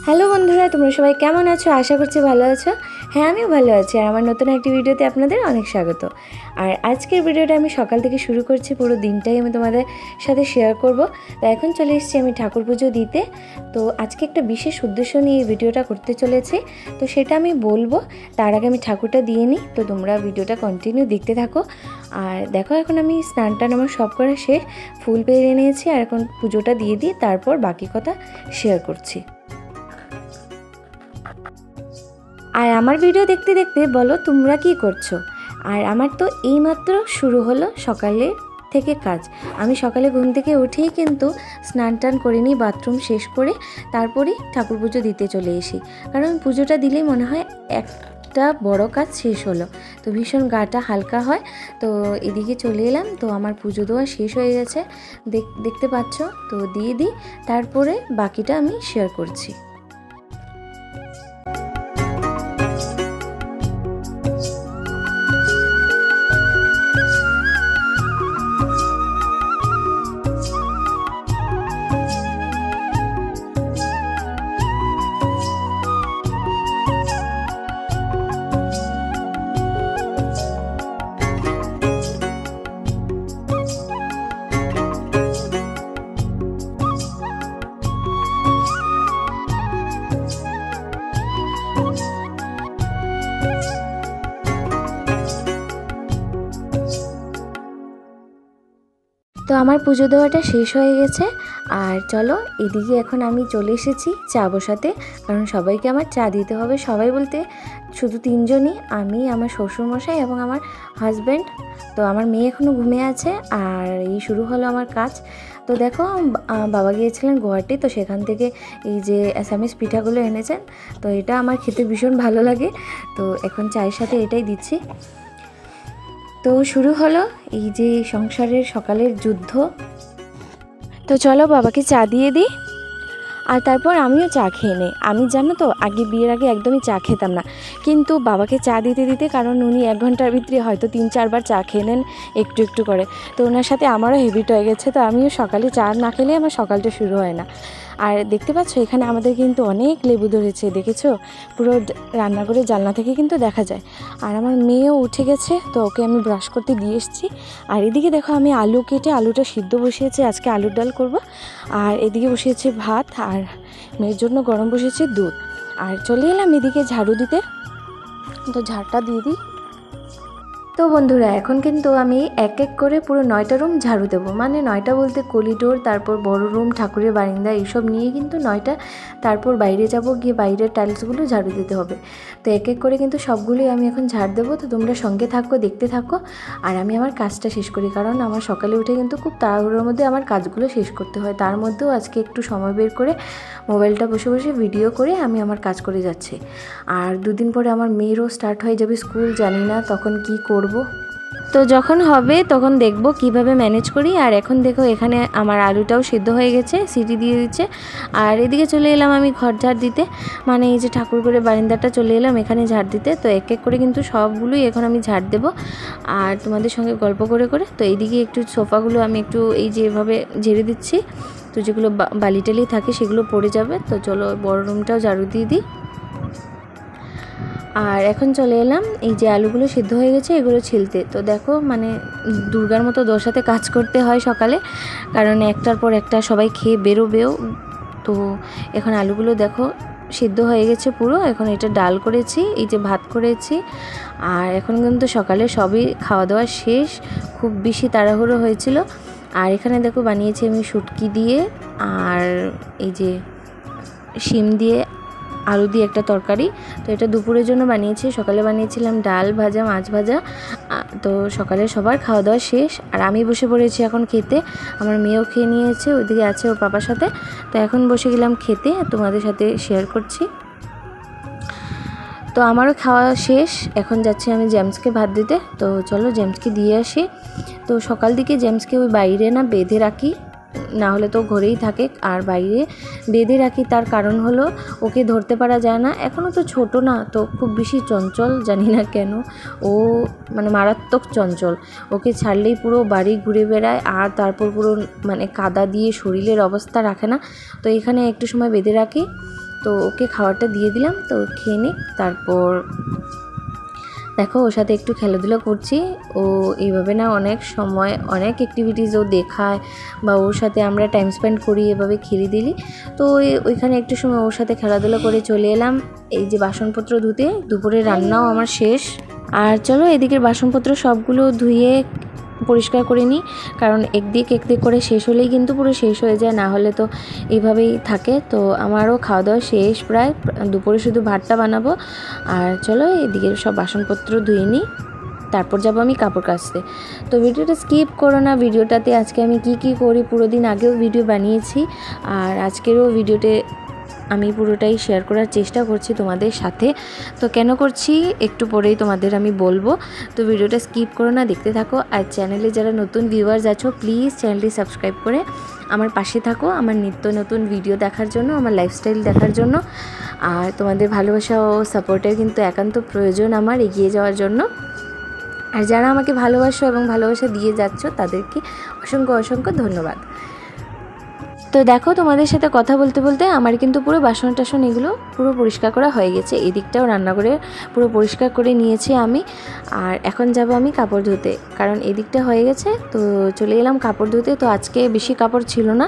Hello বন্ধুরা, তোমরা সবাই কেমন আছো? আশা করছি ভালো আছো। হ্যাঁ, আমিও ভালো আছি। আর আমার নতুন একটি ভিডিওতে আপনাদের অনেক স্বাগত। আর আজকের ভিডিওটা আমি সকাল থেকে শুরু করছি, পুরো দিনটাই আমি তোমাদের সাথে শেয়ার করব। তো এখন চলে এসেছি আমি ঠাকুর পুজো দিতে। তো আজকে একটা বিশেষ উদ্দেশ্য নিয়ে এই ভিডিওটা করতে চলেছি, তো সেটা আমি বলবো। তার আগে আমি ঠাকুরটা দিয়ে নিই। তো তোমরা ভিডিওটা কন্টিনিউ দেখতে থাকো। আর দেখো, এখন আমি স্নান টান আমার সব করা শেষ, ফুল পেরে নিয়েছি। আর এখন পুজোটা দিয়ে দিই, তারপর বাকি কথা শেয়ার করছি। আর আমার ভিডিও দেখতে দেখতে বলো তোমরা কি করছো। আর আমার তো এইমাত্র শুরু হলো সকালে থেকে কাজ। আমি সকালে ঘুম থেকে উঠেই কিন্তু স্নান টান করে নিই, বাথরুম শেষ করে তারপরেই ঠাকুর পুজো দিতে চলে আসি। কারণ পুজোটা দিলেই মনে হয় একটা বড় কাজ শেষ হলো, তো ভীষণ গাটা হালকা হয়। তো এদিকে চলে এলাম, তো আমার পুজো দেওয়া শেষ হয়ে গেছে, দেখতে পাচ্ছ। তো দিয়ে দিই, তারপরে বাকিটা আমি শেয়ার করছি। তো আমার পুজো দেওয়াটা শেষ হয়ে গেছে। আর চলো, এদিকে এখন আমি চলে এসেছি চা বসাতে, কারণ সবাইকে আমার চা দিতে হবে। সবাই বলতে শুধু তিনজনই, আমি, আমার শ্বশুরমশাই এবং আমার হাজব্যান্ড। তো আমার মেয়ে এখনও ঘুমে আছে। আর এই শুরু হলো আমার কাজ। তো দেখো, বাবা গিয়েছিলেন গুয়াহাটি, তো সেখান থেকে এই যে অ্যাসামিস পিঠাগুলো এনেছেন। তো এটা আমার খেতে ভীষণ ভালো লাগে। তো এখন চায়ের সাথে এটাই দিচ্ছি। তো শুরু হলো এই যে সংসারের সকালের যুদ্ধ। তো চলো বাবাকে চা দিয়ে দিই, আর তারপর আমিও চা খেয়ে নিই। আমি জানো তো, বিয়ের আগে একদমই চা খেতাম না, কিন্তু বাবাকে চা দিতে দিতে, কারণ উনি 1 ঘন্টার ভিতরে হয়তো 3-4 বার চা খেয়ে নেন একটু একটু করে। তো ওনার সাথে আমারও হ্যাবিট হয়ে গেছে। তো আমিও সকালে চা না খেলে আমার সকালটা শুরু হয় না। আর দেখতে পাচ্ছ, এখানে আমাদের কিন্তু অনেক লেবু ধরেছে, দেখেছো? পুরো রান্নাঘরের জানলা থেকে কিন্তু দেখা যায়। আর আমার মেয়েও উঠে গেছে, তো ওকে আমি ব্রাশ করতে দিয়ে এসেছি। আর এদিকে দেখো, আমি আলু কেটে আলুটা সিদ্ধ বসিয়েছি, আজকে আলুর ডাল করব। আর এদিকে বসিয়েছি ভাত, আর মেয়ের জন্য গরম বসিয়েছি দুধ। আর চলে এলাম এদিকে ঝাড়ু দিতে। তো ঝাড়টা দিয়ে দিই। তো বন্ধুরা, এখন কিন্তু আমি এক এক করে পুরো 9টা রুম ঝাড়ু দেবো। মানে 9টা বলতে করিডোর, তারপর বড় রুম, ঠাকুরের বারান্দা, এইসব নিয়ে কিন্তু 9টা। তারপর বাইরে যাব, গিয়ে বাইরের টাইলসগুলো ঝাড়ু দিতে হবে। তো এক এক করে কিন্তু সবগুলোই আমি এখন ঝাড় দেবো। তো তোমরা সঙ্গে থাকো, দেখতে থাকো। আর আমি আমার কাজটা শেষ করি, কারণ আমার সকালে উঠে কিন্তু খুব তাড়াহুড়োর মধ্যে আমার কাজগুলো শেষ করতে হয়। তার মধ্যেও আজকে একটু সময় বের করে মোবাইলটা বসে বসে ভিডিও করে আমি আমার কাজ করে যাচ্ছি। আর 2 দিন পরে আমার মেয়েরও স্টার্ট হয়ে যাবে স্কুল, জানি না তখন কি করব। তো যখন হবে তখন দেখব কিভাবে ম্যানেজ করি। আর এখন দেখো, এখানে আমার আলুটাও সিদ্ধ হয়ে গেছে, সিটি দিয়ে দিচ্ছে। আর এদিকে চলে এলাম আমি ঘর ঝাড় দিতে, মানে এই যে ঠাকুর করে বারান্দাটা চলে এলাম এখানে ঝাড় দিতে। তো এক এক করে কিন্তু সবগুলোই এখন আমি ঝাড় দেবো, আর তোমাদের সঙ্গে গল্প করে করে। তো এইদিকে একটু সোফাগুলো আমি একটু এই যে এভাবে ঝেড়ে দিচ্ছি। তো যেগুলো বালি টালি থাকে সেগুলো পড়ে যাবে। তো চলো বড় রুমটাও ঝাড়ু দিয়ে দিই। আর এখন চলে এলাম এই যে আলুগুলো সিদ্ধ হয়ে গেছে এগুলো ছিলতে। তো দেখো, মানে দুর্গার মতো দশাতে কাজ করতে হয় সকালে, কারণ একটার পর একটা সবাই খেয়ে বেরোবেও। তো এখন আলুগুলো দেখো সিদ্ধ হয়ে গেছে পুরো। এখন এটা ডাল করেছি, এই যে ভাত করেছি। আর এখন কিন্তু সকালে সবই খাওয়া দাওয়া শেষ, খুব বেশি তাড়াহুড়ো হয়েছিল। আর এখানে দেখো বানিয়েছি আমি শুটকি দিয়ে, আর এই যে শিম দিয়ে, আলু দিয়ে একটা তরকারি। তো এটা দুপুরের জন্য বানিয়েছি। সকালে বানিয়েছিলাম ডাল ভাজা, মাছ ভাজা। তো সকালে সবার খাওয়া দাওয়া শেষ, আর আমি বসে পড়েছি এখন খেতে। আমার মেয়েও খেয়ে নিয়েছে, ওইদিকে আছে ওর পাপার সাথে। তো এখন বসে গেলাম খেতে, তোমাদের সাথে শেয়ার করছি। তো আমারও খাওয়া শেষ, এখন যাচ্ছি আমি জেমসকে ভাত দিতে। তো চলো জেমসকে দিয়ে আসি। তো সকাল দিকে জেমসকে ওই বাইরে না বেঁধে রাখি, না হলে তো ঘরেই থাকে। আর বাইরে বেঁধে রাখি, তার কারণ হলো ওকে ধরতে পারা যায় না, এখনও তো ছোট না, তো খুব বেশি চঞ্চল, জানি না কেন ও মানে মারাত্মক চঞ্চল। ওকে ছাড়লেই পুরো বাড়ি ঘুরে বেড়ায়, আর তারপর পুরো মানে কাদা দিয়ে শরীরের অবস্থা রাখে না। তো এখানে একটু সময় বেঁধে রাখি। তো ওকে খাবারটা দিয়ে দিলাম, তো খেয়ে নিই। তারপর দেখো ওর সাথে একটু খেলাধুলা করছি। ও এইভাবে না অনেক সময় অনেক অ্যাক্টিভিটিস ও দেখায় বা ওর সাথে আমরা টাইম স্পেন্ড করি এভাবে খেলি দিলি। তো ওইখানে একটু সময় ওর সাথে খেলাধুলা করে চলে এলাম এই যে বাসনপত্র ধুতে। দুপুরে রান্নাও আমার শেষ। আর চলো এদিকের বাসনপত্র সবগুলো ধুয়ে পরিষ্কার করে নিই, কারণ একদিক করে শেষ হলেই কিন্তু পুরো শেষ হয়ে যায়, না হলে তো এইভাবেই থাকে। তো আমারও খাওয়া দাওয়া শেষ প্রায়, দুপুরে শুধু ভাতটা বানাবো। আর চলো এদিকে সব বাসনপত্র ধুয়ে নিই, তারপর যাবো আমি কাপড় কাচতে। তো ভিডিওটা স্কিপ করো না, ভিডিওটাতে আজকে আমি কি করি পুরো দিন আগেও ভিডিও বানিয়েছি, আর আজকেরও ভিডিওতে আমি পুরোটাই শেয়ার করার চেষ্টা করছি তোমাদের সাথে। তো কেন করছি একটু পরেই তোমাদের আমি বলবো। তো ভিডিওটা স্কিপ করো না, দেখতে থাকো। আর চ্যানেলে যারা নতুন ভিউয়ার্স আছো প্লিজ চ্যানেলটি সাবস্ক্রাইব করে আমার পাশে থাকো, আমার নিত্য নতুন ভিডিও দেখার জন্য, আমার লাইফস্টাইল দেখার জন্য। আর তোমাদের ভালোবাসা ও সাপোর্টের কিন্তু একান্ত প্রয়োজন আমার এগিয়ে যাওয়ার জন্য। আর যারা আমাকে ভালোবাসো এবং ভালোবাসা দিয়ে যাচ্ছ তাদেরকে অসংখ্য ধন্যবাদ। তো দেখো তোমাদের সাথে কথা বলতে বলতে আমার কিন্তু পুরো বাসন টাসন এগুলো পুরো পরিষ্কার করা হয়ে গেছে। এদিকটাও রান্না করে পুরো পরিষ্কার করে নিয়েছি আমি। আর এখন যাব আমি কাপড় ধুতে, কারণ এদিকটা হয়ে গেছে। তো চলে এলাম কাপড় ধুতে। তো আজকে বেশি কাপড় ছিল না,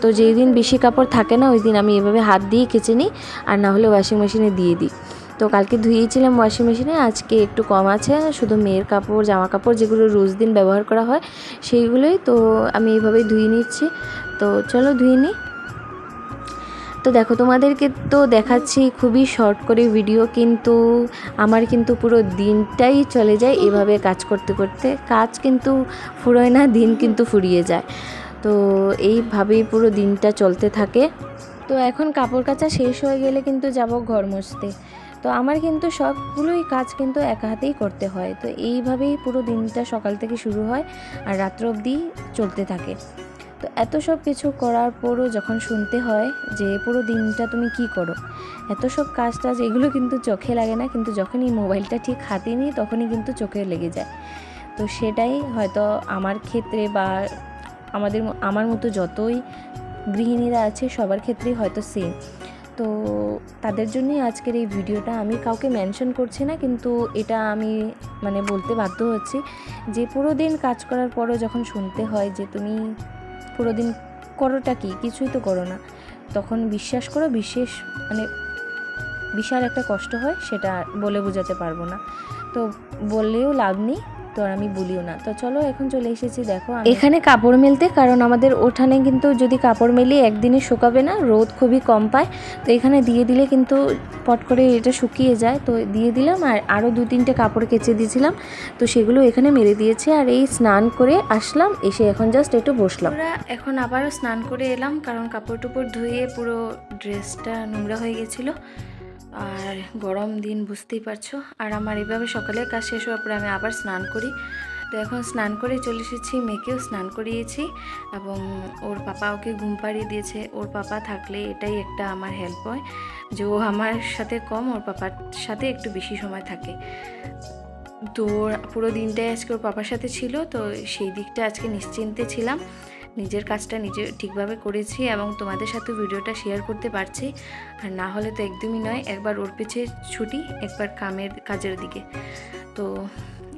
তো যেই দিন বেশি কাপড় থাকে না ওই দিন আমি এভাবে হাত দিয়ে কেচে নিই, আর না হলে ওয়াশিং মেশিনে দিয়ে দিই। তো কালকে ধুয়েছিলাম ওয়াশিং মেশিনে, আজকে একটু কম আছে, শুধু মেয়ের কাপড় জামা কাপড় যেগুলো রোজ দিন ব্যবহার করা হয় সেইগুলোই। তো আমি এইভাবেই ধুয়ে নিচ্ছি। তো চলো ধুয়ে নিই। তো দেখো তোমাদেরকে তো দেখাচ্ছি খুবই শর্ট করে ভিডিও, কিন্তু আমার কিন্তু পুরো দিনটাই চলে যায় এভাবে কাজ করতে করতে। কাজ কিন্তু ফুরোয় না, দিন কিন্তু ফুরিয়ে যায়। তো এইভাবেই পুরো দিনটা চলতে থাকে। তো এখন কাপড় কাচা শেষ হয়ে গেলে কিন্তু যাব ঘর মুছতে। তো আমার কিন্তু সবগুলোই কাজ কিন্তু একা হাতেই করতে হয়। তো এইভাবেই পুরো দিনটা সকাল থেকে শুরু হয় আর রাত্র অবধি চলতে থাকে। তো এত সব কিছু করার পরও যখন শুনতে হয় যে পুরো দিনটা তুমি কি করো, এত সব কাজ টাজ এগুলো কিন্তু চোখে লাগে না, কিন্তু যখনই মোবাইলটা ঠিক হাতে নিই তখনই কিন্তু চোখে লেগে যায়। তো সেটাই হয়তো আমার ক্ষেত্রে বা আমার মতো যতই গৃহিণীরা আছে সবার ক্ষেত্রেই হয়তো সেম। তো তাদের জন্যই আজকের এই ভিডিওটা। আমি কাউকে মেনশন করছি না, কিন্তু এটা আমি বলতে বাধ্য হচ্ছি যে পুরো দিন কাজ করার পরও যখন শুনতে হয় যে তুমি পুরো দিন করোটা কি, কিছুই তো করো না, তখন বিশ্বাস করো বিশাল একটা কষ্ট হয়, সেটা বলে বোঝাতে পারবো না। তো বললেও লাভ নেই, তো আর আমি বলিও না। তো চলো এখন চলে এসেছি দেখো এখানে কাপড় মেলতে, কারণ আমাদের ওঠানে কিন্তু যদি কাপড় মেলি একদিনে শুকাবে না, রোদ খুবই কম পায়। তো এখানে দিয়ে দিলে কিন্তু পট করে এটা শুকিয়ে যায়। তো দিয়ে দিলাম, আর আরও 2-3টে কাপড় কেচে দিয়েছিলাম, তো সেগুলো এখানে মেলে দিয়েছি। আর এই স্নান করে আসলাম, এসে এখন জাস্ট একটু বসলাম। এখন আবারও স্নান করে এলাম, কারণ কাপড় টুপড় ধুয়ে পুরো ড্রেসটা নোংরা হয়ে গেছিলো। আর গরম দিন বুঝতেই পারছো। আর আমার এভাবে সকালে কাজ শেষ হওয়ার পরে আমি আবার স্নান করি। তো এখন স্নান করে চলে এসেছি, মেয়েকেও স্নান করিয়েছি এবং ওর পাপা ওকে ঘুম পাড়িয়ে দিয়েছে। ওর পাপা থাকলে এটাই একটা আমার হেল্প হয় যে ও আমার সাথে কম, ওর পাপার সাথে একটু বেশি সময় থাকে। তো পুরো দিনটাই আজকে ওর পাপার সাথে ছিল, তো সেই দিকটা আজকে নিশ্চিন্তে ছিলাম। নিজের কাজটা নিজে ঠিকভাবে করেছি এবং তোমাদের সাথে ভিডিওটা শেয়ার করতে পারছি। আর না হলে তো একদমই নয়, একবার ওর পিছে ছুটি, একবার কাজের দিকে। তো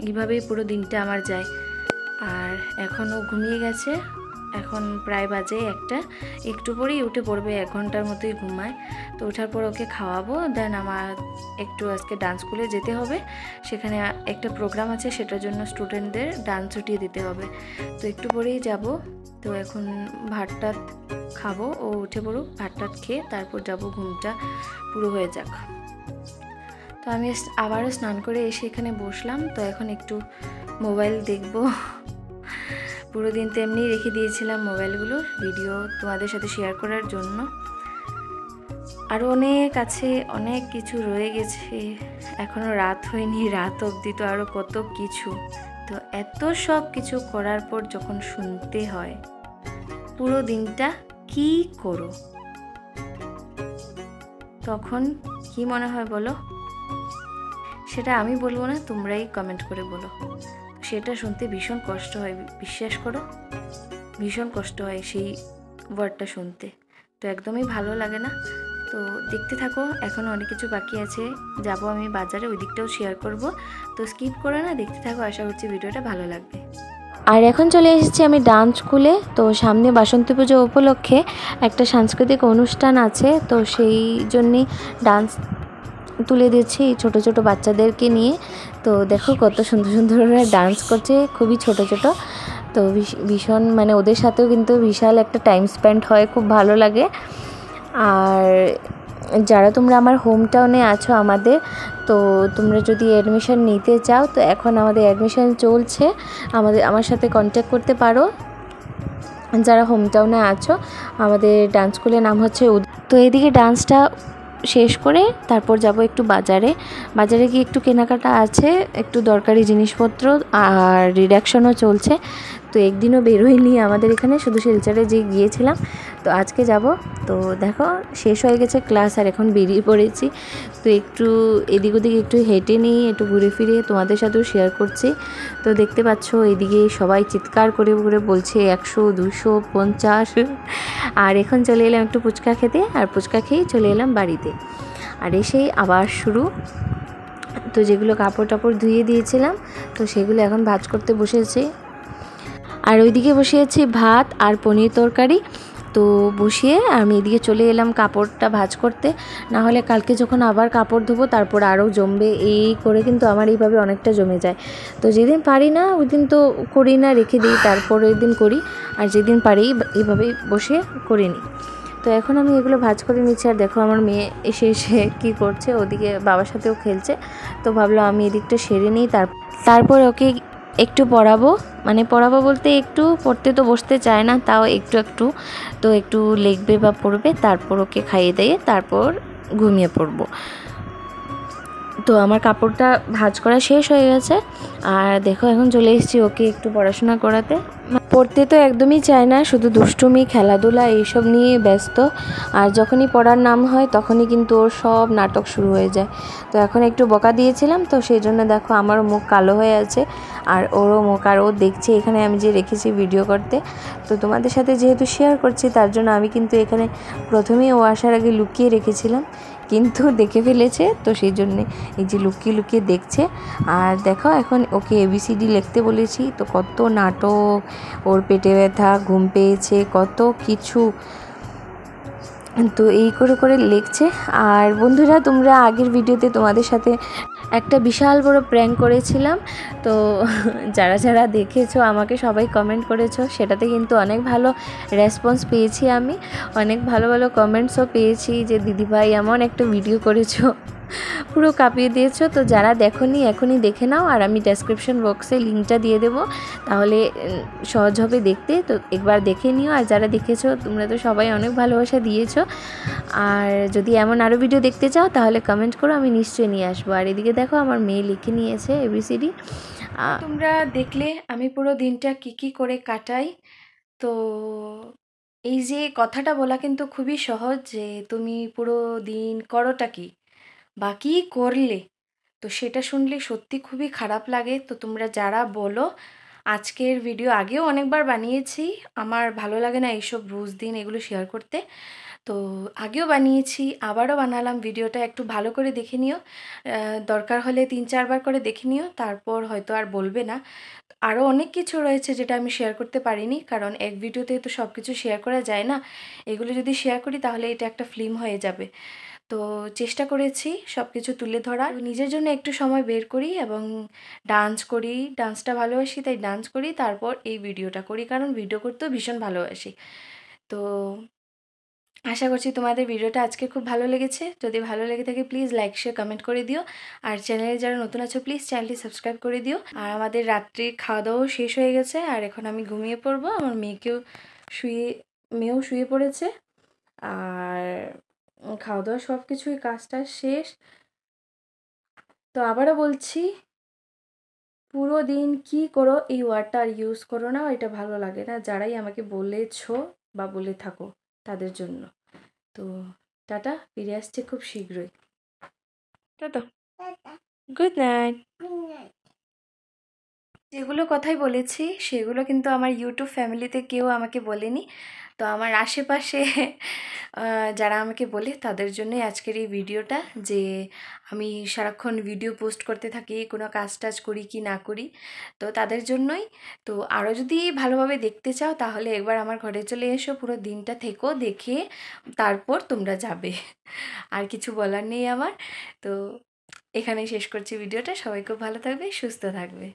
এইভাবেই পুরো দিনটা আমার যায়। আর এখনও ঘুমিয়ে গেছে, এখন প্রায় বাজে 1টা, একটু পরেই উঠে পড়বে, 1 ঘন্টার মতোই ঘুমায়। তো ওঠার পর ওকে খাওয়াবো, দেন আমার একটু আজকে ডান্স স্কুলে যেতে হবে। সেখানে একটা প্রোগ্রাম আছে, সেটার জন্য স্টুডেন্টদের ডান্স ছুটিয়ে দিতে হবে। তো একটু পরেই যাব। তো এখন ভাতটা খাবো, ও উঠে পড়ুক, ভাতটা খেয়ে তারপর যাব, ঘুমটা পুরো হয়ে যাক। তো আমি আবারও স্নান করে এসে এখানে বসলাম। তো এখন একটু মোবাইল দেখবো। পুরো দিন তো এমনিই রেখে দিয়েছিলাম মোবাইলগুলো ভিডিও তোমাদের সাথে শেয়ার করার জন্য। আরও অনেক আছে, অনেক কিছু রয়ে গেছে, এখনও রাত হয়নি, রাত অবধি তো আরও কত কিছু। তো এত সব কিছু করার পর যখন শুনতে হয় পুরো দিনটা কি করো, তখন কি মনে হয় বলো? সেটা আমি বলবো না, তোমরাই কমেন্ট করে বলো। সেটা শুনতে ভীষণ কষ্ট হয়, বিশ্বাস করো, ভীষণ কষ্ট হয় সেই ওয়ার্ডটা শুনতে। তো একদমই ভালো লাগে না। তো দেখতে থাকো, এখনও অনেক কিছু বাকি আছে, যাব আমি বাজারে, ওই দিকটাও শেয়ার করব। তো স্কিপ করে না দেখতে থাকো, আশা করছি ভিডিওটা ভালো লাগবে। আর এখন চলে এসেছি আমি ডান্স স্কুলে। তো সামনে বাসন্তী পুজো উপলক্ষে একটা সাংস্কৃতিক অনুষ্ঠান আছে, তো সেই জন্যই ডান্স তুলে দিচ্ছি ছোট ছোট বাচ্চাদেরকে নিয়ে। তো দেখো কত সুন্দর সুন্দর ওরা ডান্স করছে, খুবই ছোট ছোট। তো ভীষণ মানে ওদের সাথেও কিন্তু বিশাল একটা টাইম স্পেন্ড হয়, খুব ভালো লাগে। আর যারা তোমরা আমার হোম টাউনে আছো আমাদের, তো তোমরা যদি অ্যাডমিশন নিতে চাও তো এখন আমাদের অ্যাডমিশন চলছে, আমার সাথে কন্ট্যাক্ট করতে পারো যারা হোম টাউনে আছো। আমাদের ডান্স স্কুলের নাম হচ্ছে তো এদিকে ডান্সটা শেষ করে তারপর যাব একটু বাজারে গিয়ে একটু কেনাকাটা আছে, একটু দরকারি জিনিসপত্র, আর রিডাকশনও চলছে। তো একদিনও বেরোয়নি আমাদের এখানে, শুধু শিলচরে যে গিয়েছিলাম। তো আজকে যাব। তো দেখো শেষ হয়ে গেছে ক্লাস আর এখন বেরিয়ে পড়েছি। তো একটু এদিক ওদিক একটু হেঁটে নিই, একটু ঘুরে ফিরে তোমাদের সাথেও শেয়ার করছি। তো দেখতে পাচ্ছ এদিকে সবাই চিৎকার করে করে বলছে 100, 200, 50। আর এখন চলে এলাম একটু ফুচকা খেতে, আর ফুচকা খেয়েই চলে এলাম বাড়িতে। আর এসেই আবার শুরু। তো যেগুলো কাপড় টাপড় ধুয়ে দিয়েছিলাম, তো সেগুলো এখন ভাজ করতে বসেছি। আর ওইদিকে বসিয়েছি ভাত আর পনির তরকারি। তো বসিয়ে আমি এদিকে চলে এলাম কাপড়টা ভাঁজ করতে, না হলে কালকে যখন আবার কাপড় ধোবো তারপর আরও জমবে, এই করে কিন্তু আমার এইভাবে অনেকটা জমে যায়। তো যেদিন পারি না ওই দিন তো করি না, রেখে দিই, তারপর ওই দিন করি। আর যেদিন পারি এইভাবেই বসে করে নিই। তো এখন আমি এগুলো ভাঁজ করে নিচ্ছি। আর দেখো আমার মেয়ে এসে এসে কী করছে, ওদিকে বাবার সাথেও খেলছে। তো ভাবলো আমি এদিকটা সেরে নিই, তারপর ওকে একটু পড়াবো, মানে পড়াবো বলতে একটু পড়তে তো বসতে চায় না, তাও একটু একটু তো একটু লিখবে বা পড়বে, তারপর ওকে খাইয়ে দিয়ে তারপর ঘুমিয়ে পড়বো। তো আমার কাপড়টা ভাঁজ করা শেষ হয়ে গেছে। আর দেখো এখন চলে এসেছি ওকে একটু পড়াশোনা করাতে। পড়তে তো একদমই চায় না, শুধু দুষ্টুমি খেলাধুলা এইসব নিয়ে ব্যস্ত। আর যখনই পড়ার নাম হয় তখনই কিন্তু ওর সব নাটক শুরু হয়ে যায়। তো এখন একটু বকা দিয়েছিলাম, তো সেই জন্য দেখো আমার মুখ কালো হয়ে আছে আর ওরও মুখ, আর ও দেখছে এখানে আমি যে রেখেছি ভিডিও করতে। তো তোমাদের সাথে যেহেতু শেয়ার করছি তার জন্য আমি কিন্তু এখানে প্রথমেই ও আসার আগে লুকিয়ে রেখেছিলাম, কিন্তু দেখে ফেলেছে, তো সেই জন্যে এই যে লুকিয়ে লুকিয়ে দেখছে। আর দেখো এখন ওকে ABCD লিখতে বলেছি, তো কত নাটক, ওর পেটে ব্যথা, ঘুম পেয়েছে, কত কিছু, তো এই করে করে লিখছে। আর বন্ধুরা তোমরা আগের ভিডিওতে তোমাদের সাথে একটা বিশাল বড় প্র্যাঙ্ক করেছিলাম, তো যারা যারা দেখেছো আমাকে সবাই কমেন্ট করেছো, সেটাতে কিন্তু অনেক ভালো রেসপন্স পেয়েছি আমি, অনেক ভালো ভালো কমেন্টসও পেয়েছি যে দিদিভাই এমন একটা ভিডিও করেছো, পুরো কাঁপিয়ে দিয়েছো। তো যারা দেখোনি এখনই দেখে নাও, আর আমি ডেসক্রিপশন বক্সে লিঙ্কটা দিয়ে দেবো, তাহলে সহজ হবে দেখতে। তো একবার দেখে নিও, আর যারা দেখেছো তোমরা তো সবাই অনেক ভালোবাসা দিয়েছো। আর যদি এমন আরও ভিডিও দেখতে চাও তাহলে কমেন্ট করো, আমি নিশ্চয়ই নিয়ে আসবো। আর এদিকে দেখো আমার মেয়ে লিখে নিয়েছে ABCD। তোমরা দেখলে আমি পুরো দিনটা কি করে কাটাই। তো এই যে কথাটা বলা কিন্তু খুবই সহজ, যে তুমি পুরো দিন করোটা কি বা কী করলে, তো সেটা শুনলে সত্যি খুবই খারাপ লাগে। তো তোমরা যারা বলো, আজকের ভিডিও আগেও অনেকবার বানিয়েছি, আমার ভালো লাগে না এইসব রোজ দিন এগুলো শেয়ার করতে, তো আগেও বানিয়েছি, আবারও বানালাম। ভিডিওটা একটু ভালো করে দেখে নিও, দরকার হলে 3-4 বার করে দেখে নিও, তারপর হয়তো আর বলবে না। আরও অনেক কিছু রয়েছে যেটা আমি শেয়ার করতে পারিনি, কারণ এক ভিডিওতে তো সব কিছু শেয়ার করা যায় না। এগুলো যদি শেয়ার করি তাহলে এটা একটা ফিল্ম হয়ে যাবে। তো চেষ্টা করেছি সব কিছু তুলে ধরার, নিজের জন্য একটু সময় বের করি এবং ডান্স করি, ডান্সটা ভালোবাসি তাই ডান্স করি, তারপর এই ভিডিওটা করি, কারণ ভিডিও করতেও ভীষণ ভালোবাসি। তো আশা করছি তোমাদের ভিডিওটা আজকে খুব ভালো লেগেছে। যদি ভালো লেগে থাকে প্লিজ লাইক শেয়ার কমেন্ট করে দিও, আর চ্যানেলে যারা নতুন আছো প্লিজ চ্যানেলটি সাবস্ক্রাইব করে দিও। আর আমাদের রাত্রির খাওয়া দাওয়াও শেষ হয়ে গেছে, আর এখন আমি ঘুমিয়ে পড়বো, আমার মেয়েও শুয়ে পড়েছে। আর খাওয়া দাওয়া সব কিছুই কাজটা শেষ। তো আবারও বলছি, পুরো দিন কি করো এই ওয়ার্ডটা আর ইউজ করো না, এটা ভালো লাগে না, যারাই আমাকে বলেছো বা বলে থাকো তাদের জন্য। তো টাটা, ফিরে আসছে খুব শীঘ্রই। Tata, good night. যেগুলো কথাই বলেছি সেগুলো কিন্তু আমার ইউটিউব ফ্যামিলিতে কেউ আমাকে বলেনি। তো আমার আশেপাশে যারা আমাকে বলে তাদের জন্যই আজকের এই ভিডিওটা, যে আমি সারাক্ষণ ভিডিও পোস্ট করতে থাকি, কোনো কাজ টাজ করি কি না করি, তো তাদের জন্যই। তো আরও যদি ভালোভাবে দেখতে চাও তাহলে একবার আমার ঘরে চলে এসো, পুরো দিনটা থেকো, দেখে তারপর তোমরা যাবে। আর কিছু বলার নেই আমার। তো এখানেই শেষ করছি ভিডিওটা। সবাই খুব ভালো থাকবে, সুস্থ থাকবে।